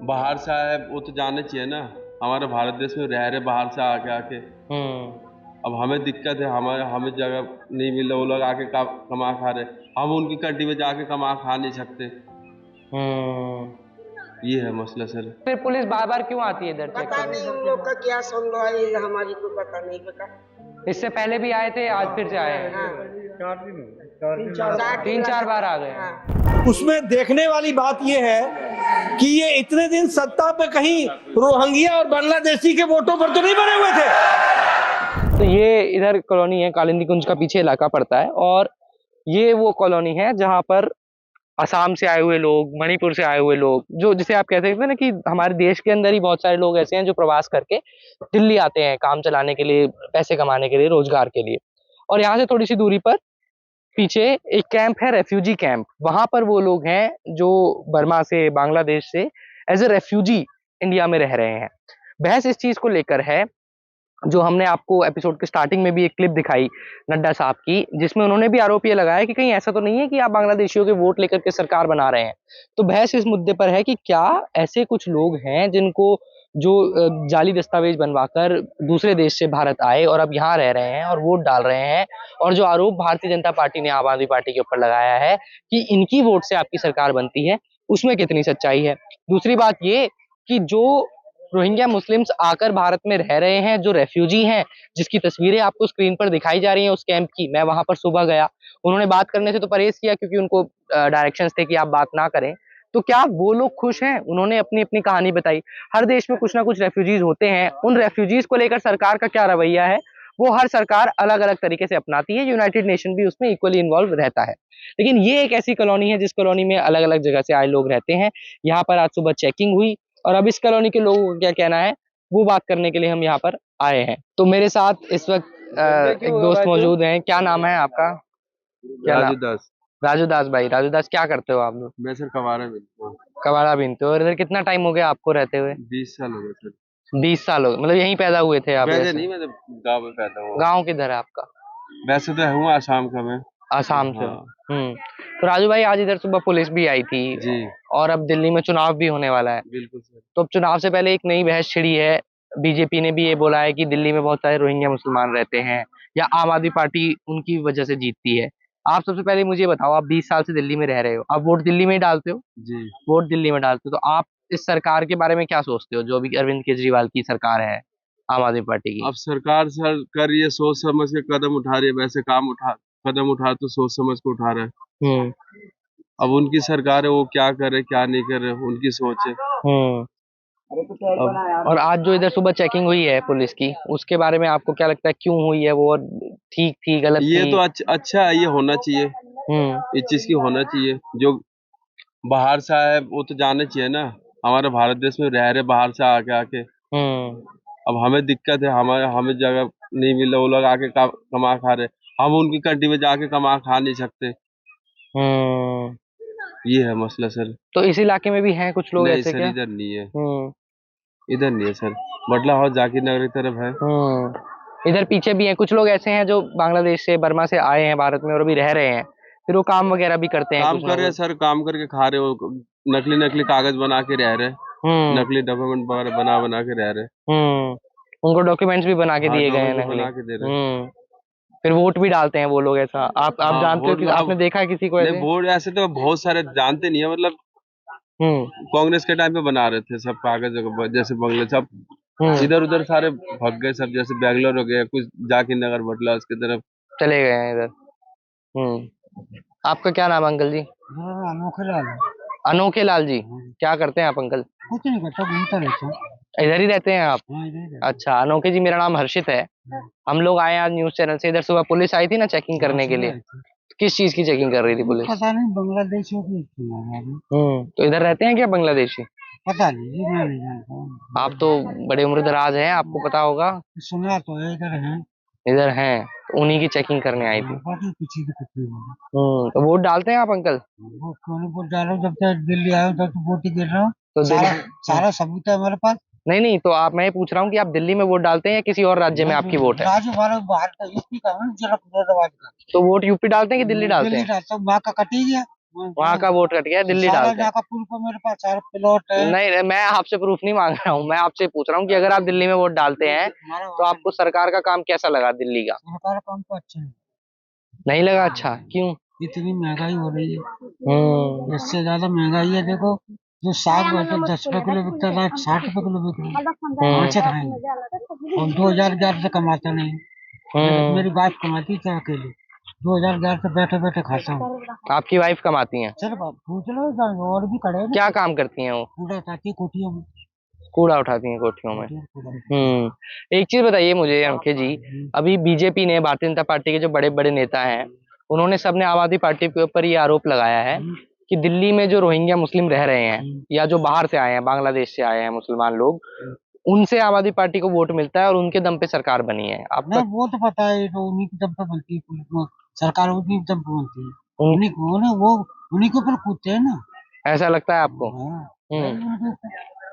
बाहर से आए वो तो जाने चाहिए ना, हमारे भारत देश में रह रहे बाहर से आके आके। अब हमें दिक्कत है, हमारे हमें जगह नहीं मिल रहा, वो लोग आके कमा खा रहे, हम उनकी कंट्री में जाके कमा खा नहीं सकते। ये है मसला सर। फिर पुलिस बार बार क्यों आती है इधर चेक पता करने? नहीं उन लोग का क्या समझ है, हमारी को पता नहीं बेटा। इससे पहले भी आए थे, आज फिर से आए हैं? हाँ, 3-4 बार आ गए। हाँ। उसमें देखने वाली बात यह है कि ये इतने दिन सत्ता पे कहीं रोहिंग्या और बांग्लादेशी के वोटों पर तो नहीं बने हुए थे। तो ये इधर कॉलोनी है, कालिंदी कुंज का पीछे इलाका पड़ता है, और ये वो कॉलोनी है जहां पर असम से आए हुए लोग, मणिपुर से आए हुए लोग, जो जिसे आप कह सकते हैं ना कि हमारे देश के अंदर ही बहुत सारे लोग ऐसे हैं जो प्रवास करके दिल्ली आते हैं काम चलाने के लिए, पैसे कमाने के लिए, रोजगार के लिए। और यहाँ से थोड़ी सी दूरी पर पीछे एक कैंप है, रेफ्यूजी कैंप। वहां पर वो लोग हैं जो बर्मा से, बांग्लादेश से एज ए रेफ्यूजी इंडिया में रह रहे हैं। बहस इस चीज को लेकर है जो हमने आपको एपिसोड के स्टार्टिंग में भी एक क्लिप दिखाई नड्डा साहब की, जिसमें उन्होंने भी आरोप ये लगाया कि कहीं ऐसा तो नहीं है कि आप बांग्लादेशियों के वोट लेकर के सरकार बना रहे हैं। तो बहस इस मुद्दे पर है कि क्या ऐसे कुछ लोग हैं जिनको जो जाली दस्तावेज बनवाकर दूसरे देश से भारत आए और अब यहाँ रह रहे हैं और वोट डाल रहे हैं, और जो आरोप भारतीय जनता पार्टी ने आम आदमी पार्टी के ऊपर लगाया है कि इनकी वोट से आपकी सरकार बनती है, उसमें कितनी सच्चाई है। दूसरी बात ये कि जो रोहिंग्या मुस्लिम्स आकर भारत में रह रहे हैं, जो रेफ्यूजी हैं, जिसकी तस्वीरें आपको स्क्रीन पर दिखाई जा रही हैं उस कैंप की, मैं वहां पर सुबह गया, उन्होंने बात करने से तो परहेज किया क्योंकि उनको डायरेक्शंस थे कि आप बात ना करें। तो क्या वो लोग खुश हैं? उन्होंने अपनी अपनी कहानी बताई। हर देश में कुछ ना कुछ रेफ्यूजीज होते हैं, उन रेफ्यूजीज को लेकर सरकार का क्या रवैया है वो हर सरकार अलग अलग तरीके से अपनाती है। यूनाइटेड नेशन भी उसमें इक्वली इन्वॉल्व रहता है। लेकिन ये एक ऐसी कॉलोनी है जिस कॉलोनी में अलग अलग जगह से आए लोग रहते हैं। यहाँ पर आज सुबह चेकिंग हुई, और अब इस कॉलोनी के लोगों का क्या कहना है वो बात करने के लिए हम यहाँ पर आए हैं। तो मेरे साथ इस वक्त एक दोस्त मौजूद हैं। क्या नाम है आपका? क्या राजू नाम? दास। राजू दास भाई। राजू दास, क्या करते हो आप लोग? मैं सर कवारा में कबाड़ा बीनते हो? और इधर कितना टाइम हो गया आपको रहते हुए? 20 साल हो गए सर। 20 साल हो गए, मतलब यहीं पैदा हुए थे आप? वैसे नहीं, मतलब गाँव में पैदा हुआ। गाँव किधर है आपका? वैसे तो हूँ आसाम का मैं। आसाम से? हाँ। तो राजू भाई, आज इधर सुबह पुलिस भी आई थी जी और अब दिल्ली में चुनाव भी होने वाला है। बिल्कुल सर। तो अब चुनाव से पहले एक नई बहस छिड़ी है। बीजेपी ने भी ये बोला है कि दिल्ली में बहुत सारे रोहिंग्या मुसलमान रहते हैं, या आम आदमी पार्टी उनकी वजह से जीतती है। आप सबसे पहले मुझे बताओ, आप 20 साल से दिल्ली में रह रहे हो, आप वोट दिल्ली में ही डालते हो? जी। वोट दिल्ली में डालते हो, तो आप इस सरकार के बारे में क्या सोचते हो जो अभी अरविंद केजरीवाल की सरकार है, आम आदमी पार्टी की? अब सरकार सर कर रही है, सोच समझ के कदम उठा रही है, वैसे कदम उठा तो सोच समझ के उठा रहा है। अब उनकी सरकार है, वो क्या करे क्या नहीं करे उनकी सोच है। और आज जो इधर सुबह चेकिंग हुई है पुलिस की, उसके बारे में आपको क्या लगता है क्यों हुई है वो? और ठीक थी, गलत ये थी? तो अच्छा है, ये होना चाहिए, इस चीज की होना चाहिए। जो बाहर से आए वो तो जाने चाहिए ना, हमारे भारत देश में रह रहे बाहर से आके आके। अब हमें दिक्कत है, हमारे हमें जगह नहीं मिल रहा, वो लोग आके कमा खा रहे, हम उनकी कंट्री में जाके कमा खा नहीं सकते। ये है मसला सर। तो इस इलाके में भी हैं कुछ लोग नहीं ऐसे सर, क्या? इधर नहीं है। इधर नहीं है सर, बटला हाउस जाकिर नगर की तरफ है। इधर पीछे भी हैं कुछ लोग ऐसे हैं जो बांग्लादेश से, बर्मा से आए हैं भारत में और अभी रह रहे हैं, फिर वो काम वगैरह भी करते हैं, काम कुछ कर रहे हैं सर, काम करके खा रहे हो, नकली नकली कागज बना के रह रहे, नकली डॉक्यूमेंट वगैरह बना के रह रहे। उनको डॉक्यूमेंट्स भी बना के दिए गए हैं डॉक्यूमेंट नकली। बना के दे रहे। फिर वोट भी डालते हैं वो लोग, ऐसा आप हाँ, जानते हो कि आपने देखा है किसी को नहीं ऐसे? वोट ऐसे तो बहुत सारे जानते नहीं है, मतलब कांग्रेस के टाइम पे बना रहे थे सब कागज, जैसे बंगले सब इधर उधर सारे भाग गए सब, जैसे बैंगलोर हो गया, कुछ जाकिर नगर बटला उसकी तरफ चले गए हैं इधर। आपका क्या नाम है अंकल जी? अनोखे लाल। अनोखे लाल जी, क्या करते हैं आप अंकल? कुछ नहीं करता, घूमता रहता हूँ। इधर ही रहते हैं आप? हाँ, इधर ही रहता अच्छा अनोखे जी, मेरा नाम हर्षित है। हम लोग आए आज न्यूज चैनल से। इधर सुबह पुलिस आई थी ना चेकिंग करने के लिए, किस चीज की चेकिंग कर रही थी पुलिस? पता नहीं, बांग्लादेशियों की थी। तो इधर रहते हैं क्या बांग्लादेशी? पता नहीं जी, मैं नहीं जानता हूँ। आप तो बड़े उम्रदराज हैं, आपको पता होगा। सुना तो है, इधर है। इधर हैं, तो उन्हीं की चेकिंग करने आई थी। बाकी किसी को कुछ नहीं बोला। तो वोट डालते हैं आप अंकल? वो क्यों नहीं वोट डालो, जब तक दिल्ली आए तब तो वोट ही गिर रहा हूँ। तो सारा सबूत है हमारे पास। नहीं नहीं, तो आप, मैं ये पूछ रहा हूँ कि आप दिल्ली में वोट डालते हैं या किसी और राज्य में आपकी वोट है? राजू वाला बाहर का, यूपी का हूँ, जिला फरीदाबाद का। तो वोट यूपी डालते हैं कि दिल्ली डालते हैं? दिल्ली डालता हूँ, वहाँ का कट ही गया। वहाँ का वोट कट गया, दिल्ली सारा डालते हैं। जाका पुल पर मेरे पास 4 प्लॉट है। नहीं, मैं आपसे प्रूफ नहीं मांग रहा हूँ, मैं आपसे पूछ रहा हूँ कि अगर आप दिल्ली में वोट डालते हैं तो आपको सरकार का काम कैसा लगा दिल्ली का? सरकार का काम तो अच्छा है। नहीं लगा अच्छा? क्यों? इतनी महंगाई हो रही है, इससे ज्यादा महंगाई है। देखो जो साग 10 रुपए किलो बिकता था 60 रुपए किलो बिक रहा है। कहाँ से खाएंगे? और 2011 से कमाता नहीं। मेरी वाइफ कमाती थी अकेले, 2011 से बैठे बैठे खाता हूँ। आपकी वाइफ कमाती हैं? चल बाप पूछ लो, और भी खड़े हैं। क्या काम करती हैं वो? कूड़ा उठाती कोठियों में। कूड़ा उठाती हैं कोठियों में। कूड़ा। एक चीज बताइए मुझे अंकित जी, अभी बीजेपी ने, भारतीय जनता पार्टी के जो बड़े बड़े नेता हैं, उन्होंने सबने आम आदमी पार्टी के ऊपर ये आरोप लगाया है कि दिल्ली में जो रोहिंग्या मुस्लिम रह रहे हैं या जो बाहर से आए हैं, बांग्लादेश से आए हैं मुसलमान लोग, उनसे आम आदमी पार्टी को वोट मिलता है और उनके दम पे सरकार बनी है। आपका नहीं वो तो पता है, तो उन्हीं की दम पे बनती है सरकार, उन्हीं की दम पे बनती है। उन्हीं को ना, वो उन्हीं के ऊपर कूदते हैं ना। ऐसा लगता है आपको? हाँ,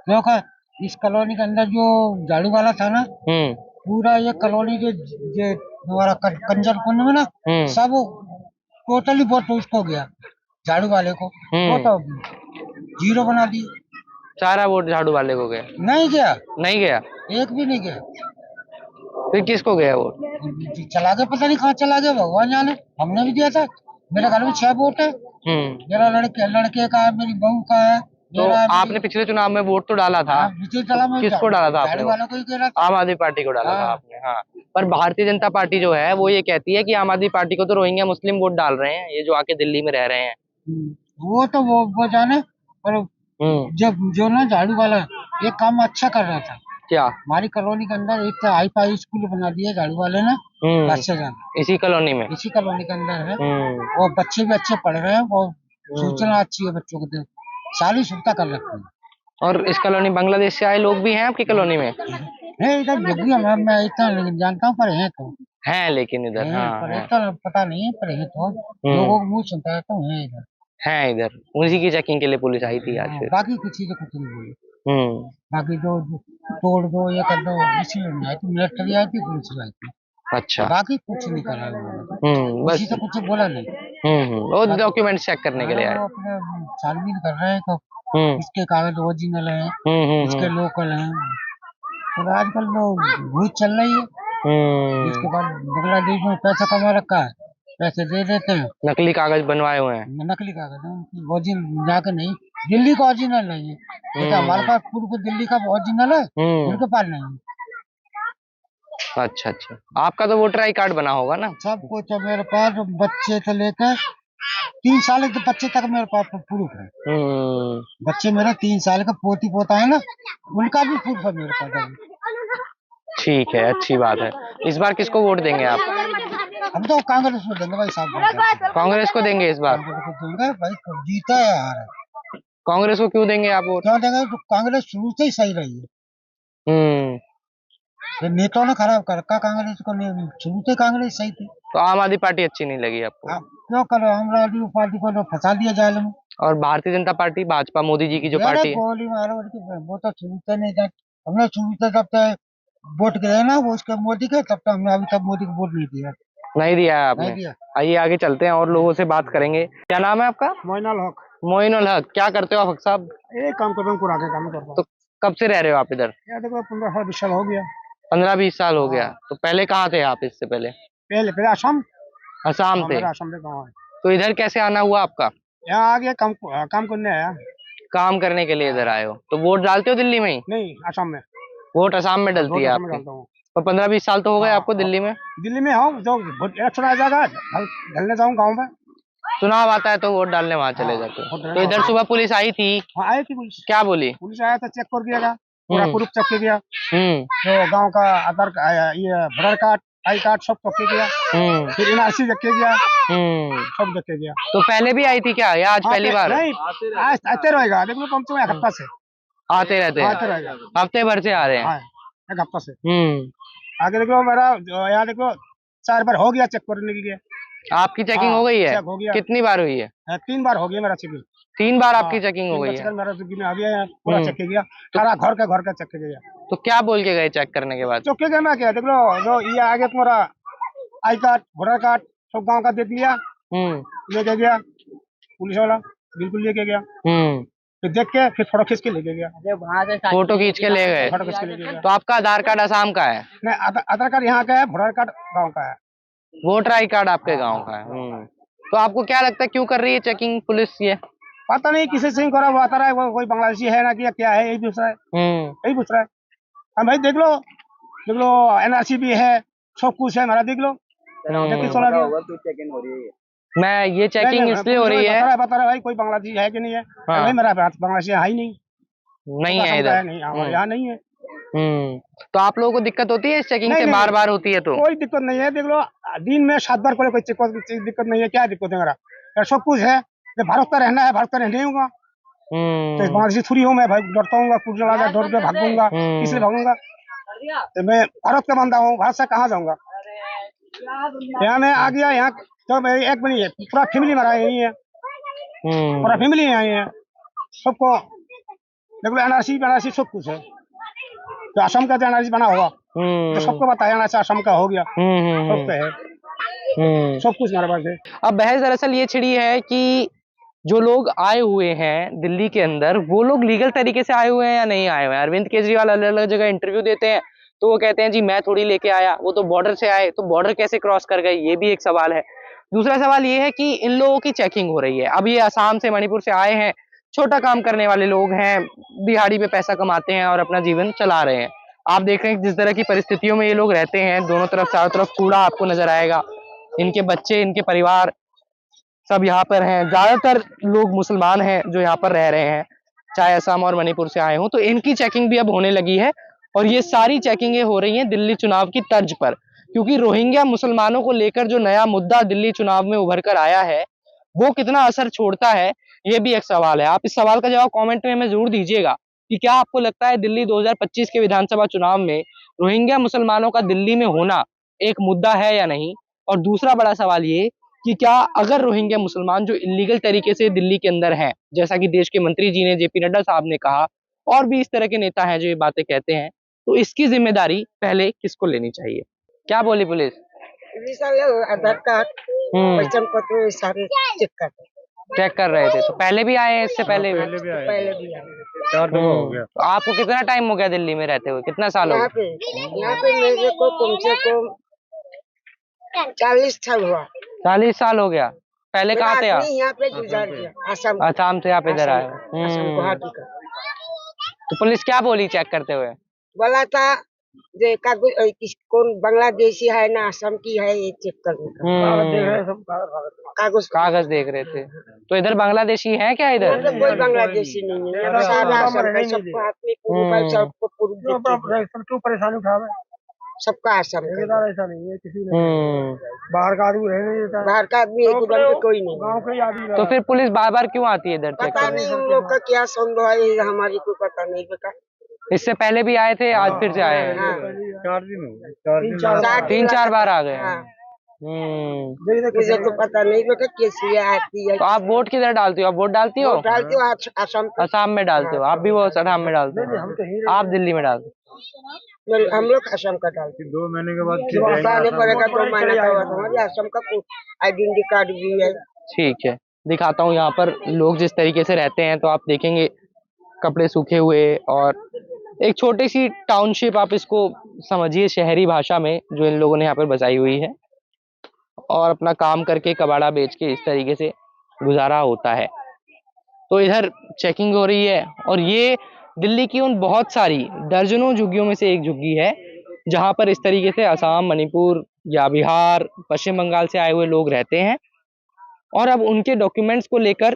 क्योंकि इस कॉलोनी के अंदर जो झाड़ू वाला था ना, पूरा ये कॉलोनी जो हमारा कंजर कुंड में ना, सब टोटली वोट उसको गया, झाड़ू वाले को। वो तो जीरो बना दिया। सारा वोट झाड़ू वाले को गया? नहीं गया, नहीं गया? एक भी नहीं गया। फिर किसको गया वोट? चला गया, पता नहीं कहाँ चला गया, भगवान जाने। हमने भी दिया था, मेरे घर में 6 वोट है। मेरा लड़के का है, मेरी बहू का है। तो आपने पिछले चुनाव में वोट तो डाला था? किसको डाला था आपने? वालों को ही दे रहा था। आम आदमी पार्टी को डाला था आपने? हाँ, पर भारतीय जनता पार्टी जो है वो ये कहती है कि आम आदमी पार्टी को तो रोहिंग्या मुस्लिम वोट डाल रहे हैं, ये जो आके दिल्ली में रह रहे हैं। वो तो वो जाने, पर जब जो ना झाड़ू वाला ये काम अच्छा कर रहा था। क्या? हमारी कॉलोनी के अंदर एक हाई फाई स्कूल बना दिया झाड़ू वाले ने, बच्चे जाना इसी कॉलोनी में, इसी कॉलोनी के अंदर है। और बच्चे भी अच्छे पढ़ रहे हैं, और सूचना अच्छी है बच्चों को, सारी सुविधा कर रखी है। और इस कॉलोनी बांग्लादेश से आए लोग भी हैं आपकी कॉलोनी में? नहीं, इधर जोगी मैं इतना नहीं जानता हूँ, पर है तो हैं, लेकिन इधर पर इतना पता नहीं है, पर है तो लोगों को मुँह सुनता है तो है इधर। है इधर, उसी की चेकिंग के लिए पुलिस आई थी आज। फिर बाकी कुछ चीजें कुछ नहीं बोली। बाकी जो तोड़ दो ये कर दो, इसलिए नहीं आई थी, मिलिट्री आई थी, पुलिस आई थी। अच्छा, बाकी कुछ नहीं करा बस तो कुछ बोला नहीं। वो डॉक्यूमेंट चेक करने के लिए आए। अपने छानबीन कर रहे हैं तो इसके कागज ओरिजिनल है, इसके लोकल हैं। तो आजकल तो भूत चल रही है। इसके बाद बांग्लादेश में पैसा कमा रखा है, पैसे दे देते हैं, नकली कागज बनवाए हुए हैं। नकली कागज है, ओरिजिनल जाकर नहीं, दिल्ली का ओरिजिनल नहीं है। तो हमारे पास पूर्व दिल्ली का ओरिजिनल है, उनके पास नहीं है। अच्छा अच्छा, आपका तो वोटर आई कार्ड बना होगा ना? सब कुछ है मेरे पास, बच्चे से लेकर 3 साल के बच्चे तक मेरे पास प्रूफ है। बच्चे मेरा 3 साल का पोती पोता है ना, उनका भी प्रूफ है मेरे पास। ठीक है, अच्छी बात है। इस बार किसको वोट देंगे आप? हम तो कांग्रेस को देंगे भाई साहब। कांग्रेस को देंगे इस बार? देंगे भाई, जीता है यार। कांग्रेस को क्यों देंगे आप वोट? क्यों देंगे, तो कांग्रेस शुरू से ही सही रही है। नेताओं ने खराब कर रखा कांग्रेस को, शुरू से कांग्रेस सही थी। तो आम आदमी पार्टी अच्छी नहीं लगी आपको? क्यों करो, आम आदमी पार्टी को फंसा दिया जाल में। और भारतीय जनता पार्टी, भाजपा, मोदी जी की जो पार्टी है, गोली मारो, वो तो शुरू से नहीं था। हमने शुरू से जब तक वोट गिरे ना वो उसके मोदी के, तब तक हमने अभी तक मोदी को वोट नहीं दिया। नहीं दिया है आपने? आइए आगे चलते हैं और लोगों से बात करेंगे। क्या नाम है आपका? मोइनुल हक। मोइनुल हक, क्या करते हो आप हक साहब? एक काम करता हूँ, काम करता हूँ। तो कब से रह रहे हो आप इधर? देखो 15-20 साल हो गया। 15-20 साल हो गया। तो पहले कहाँ थे आप इससे पहले? पहले असम थे। असम में गाँव है। तो इधर कैसे आना हुआ आपका? यहाँ आ गया, काम करने आया। काम करने के लिए इधर आए हो? तो वोट डालते हो दिल्ली में ही? नहीं, असम में। वोट असम में डलती है आपकी? तो 15-20 साल तो हो गए आपको दिल्ली में? दिल्ली में हूँ, जो इलेक्शन आ जाएगा ढलने जाऊँ गाँव में। चुनाव आता है तो वोट डालने वहाँ चले जाते हो। तो इधर सुबह पुलिस आई थी? आई थी पुलिस। क्या बोली? पुलिस आया था, चेक कर दिया, पूरा प्रूफ चेक किया गया। तो गांव का आधार, ये वोटर कार्ड, आई कार्ड सब चेक किया। फिर एनआरसी देख गया, सब देख गया। तो पहले भी आई थी क्या, या आज पहली बार? नहीं, आज आते रहेगा, देख लो, कम से कम एक हफ्ता से आते रहते हैं। हफ्ते भर से आ रहे हैं? एक हफ्ता से। आगे देख लो, मेरा यहाँ देख लो 4 बार हो गया चेक करने के लिए। आपकी चेकिंग हो गई है? हो गया। कितनी बार हुई है? 3 बार हो गया मेरा चेकिंग। 3 बार आपकी चेकिंग हो गई है? मेरा चेकिंग आ गया, पूरा चेक किया, सारा घर का चेक किया। तो क्या बोल के गए चेक करने के बाद? चेक किया मैं क्या, देख लो, जो ये आगे तुम्हारा आई कार्ड, वोटर कार्ड सब गाँव का दे दिया, ले गया। पुलिस वाला बिल्कुल लेके गया, फिर देख के फिर फोटो खींच के लेके गया। फोटो खींच के ले गए। फोटो खींच के लेके गया। तो आपका आधार कार्ड असम का है? नहीं, आधार कार्ड यहाँ का है, वोटर कार्ड गाँव का है। वोटर आई कार्ड आपके गांव का है। तो आपको क्या लगता है क्यों कर रही है चेकिंग पुलिस ये? पता नहीं किसी से करा, वो आता रहा है, वो कोई बांग्लादेशी है ना कि क्या है, यही पूछ रहा है, यही पूछ रहा है। हम भाई देख लो NRC भी है, सब कुछ है हमारा, देख लो देख के चला गया। मैं ये चेकिंग इसलिए हो रही है, बता रहा है भाई कोई बांग्लादेशी है कि नहीं है। भाई मेरा बांग्लादेशी है ही नहीं, नहीं है इधर, नहीं हमारे यहाँ नहीं है। तो आप लोगों को दिक्कत होती है इस चेकिंग से? बार बार होती है? तो कोई दिक्कत नहीं है, देख लो दिन में 7 बार कोई दिक्कत नहीं है। क्या दिक्कत है मेरा, सब कुछ है। भारत का रहना है, भारत का रहने होगा, तो बांग्लादेशी थोड़ी हूँ मैं भाई, डरता हूँ, कुछ डर के भागूंगा, इसलिए भागूंगा। तो मैं भारत का बंदा हूँ, भारत से कहाँ जाऊंगा। यहाँ मैं आ गया, यहाँ तो मैं एक भी नहीं है, पूरा फैमिली मेरा यही है, पूरा फैमिली यही है, सबको देख लो NRC सब कुछ है। तो असम का NRC बना हुआ, तो सबको बताया NRC असम का हो गया, सबको है, सब कुछ मेरे पास है। अब बहस दरअसल ये छिड़ी है कि जो लोग आए हुए हैं दिल्ली के अंदर, वो लोग लीगल तरीके से आए हुए हैं या नहीं आए हुए हैं। अरविंद केजरीवाल अलग अलग जगह इंटरव्यू देते हैं तो वो कहते हैं जी मैं थोड़ी लेके आया, वो तो बॉर्डर से आए, तो बॉर्डर कैसे क्रॉस कर गए, ये भी एक सवाल है। दूसरा सवाल ये है कि इन लोगों की चेकिंग हो रही है। अब ये असम से, मणिपुर से आए हैं, छोटा काम करने वाले लोग हैं, दिहाड़ी पे पैसा कमाते हैं और अपना जीवन चला रहे हैं। आप देख रहे हैं जिस तरह की परिस्थितियों में ये लोग रहते हैं, दोनों तरफ चारों तरफ कूड़ा आपको नजर आएगा, इनके बच्चे, इनके परिवार सब यहाँ पर हैं। ज्यादातर लोग मुसलमान हैं जो यहाँ पर रह रहे हैं, चाहे असम और मणिपुर से आए हों। तो इनकी चेकिंग भी अब होने लगी है और ये सारी चेकिंगें हो रही हैं दिल्ली चुनाव की तर्ज पर, क्योंकि रोहिंग्या मुसलमानों को लेकर जो नया मुद्दा दिल्ली चुनाव में उभर कर आया है वो कितना असर छोड़ता है, ये भी एक सवाल है। आप इस सवाल का जवाब कमेंट में हमें जरूर दीजिएगा कि क्या आपको लगता है दिल्ली 2025 के विधानसभा चुनाव में रोहिंग्या मुसलमानों का दिल्ली में होना एक मुद्दा है या नहीं। और दूसरा बड़ा सवाल ये कि क्या अगर रोहिंग्या मुसलमान जो इलीगल तरीके से दिल्ली के अंदर हैं, जैसा कि देश के मंत्री जी ने, JP नड्डा साहब ने कहा, और भी इस तरह के नेता हैं जो ये बातें कहते हैं, तो इसकी जिम्मेदारी पहले किसको लेनी चाहिए? क्या बोली पुलिस? आधार कार्ड, पहचान पत्र सारे चेक कर रहे थे। तो पहले भी आए हैं, इससे पहले भी आए। 4 दफा हो गया। तो आपको कितना टाइम हो गया दिल्ली में रहते हुए, कितना साल हो गया? यहाँ पे मेरे को कम से कम 40 साल हुआ। 40 साल हो गया। पहले कहाँ थे आप? यहाँ पे गुजार गया, असम से आप इधर आए। गुवाहाटी का। तो पुलिस क्या बोली चेक करते हुए? बोला था जे कागज कौन बांग्लादेशी है ना असम की है, ये चेक करने का कागज देख रहे थे। तो इधर बांग्लादेशी है क्या? इधर कोई बांग्लादेशी नहीं है, सारा सबको आदमी क्यों परेशानी उठा रहे, सबका असम ऐसा नहीं है, किसी बाहर का आदमी है, बाहर का आदमी कोई नहीं, गाँव के आदमी। तो फिर पुलिस बार बार क्यों आती है इधर? पता नहीं उन लोग का क्या संदेह है, हमारी कोई पता नहीं बेटा। इससे पहले भी आए थे, आज फिर से आए हैं? 3-4 बार आ गए। मुझे तो पता नहीं बेटा कैसी आती है। तो आप वोट किधर डालती हो? आप वोट डालती हो? डालती हो असम में डालते हो? आप भी वो असम में डालते हो? आप दिल्ली में डालते हो? हम लोग असम का डालते हैं। 2 महीने के बाद पड़ेगा, 2 महीने का बाद हमारे असम का आइडेंटिटी कार्ड भी है। ठीक है, दिखाता हूँ यहाँ पर लोग जिस तरीके से रहते हैं। तो आप देखेंगे कपड़े सूखे हुए और एक छोटी सी टाउनशिप, आप इसको समझिए शहरी भाषा में, जो इन लोगों ने यहाँ पर बसाई हुई है, और अपना काम करके कबाड़ा बेच के इस तरीके से गुजारा होता है। तो इधर चेकिंग हो रही है और ये दिल्ली की उन बहुत सारी दर्जनों झुग्गियों में से एक झुग्गी है जहां पर इस तरीके से असम, मणिपुर या बिहार, पश्चिम बंगाल से आए हुए लोग रहते हैं। और अब उनके डॉक्यूमेंट्स को लेकर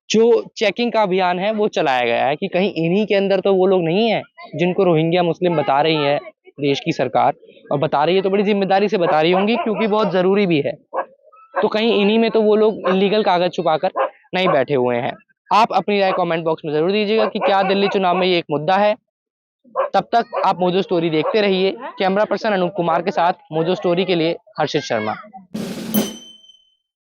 जो चेकिंग का अभियान है वो चलाया गया है कि कहीं इन्हीं के अंदर तो वो लोग नहीं है जिनको रोहिंग्या मुस्लिम बता रही है देश की सरकार, और बता रही है तो बड़ी जिम्मेदारी से बता रही होंगी क्योंकि बहुत जरूरी भी है। तो कहीं इन्हीं में तो वो लोग इलीगल कागज छुपाकर नहीं बैठे हुए हैं। आप अपनी राय कमेंट बॉक्स में जरूर दीजिएगा कि क्या दिल्ली चुनाव में ये एक मुद्दा है। तब तक आप मोजो स्टोरी देखते रहिए। कैमरा पर्सन अनूप कुमार के साथ मोजो स्टोरी के लिए हर्षित शर्मा।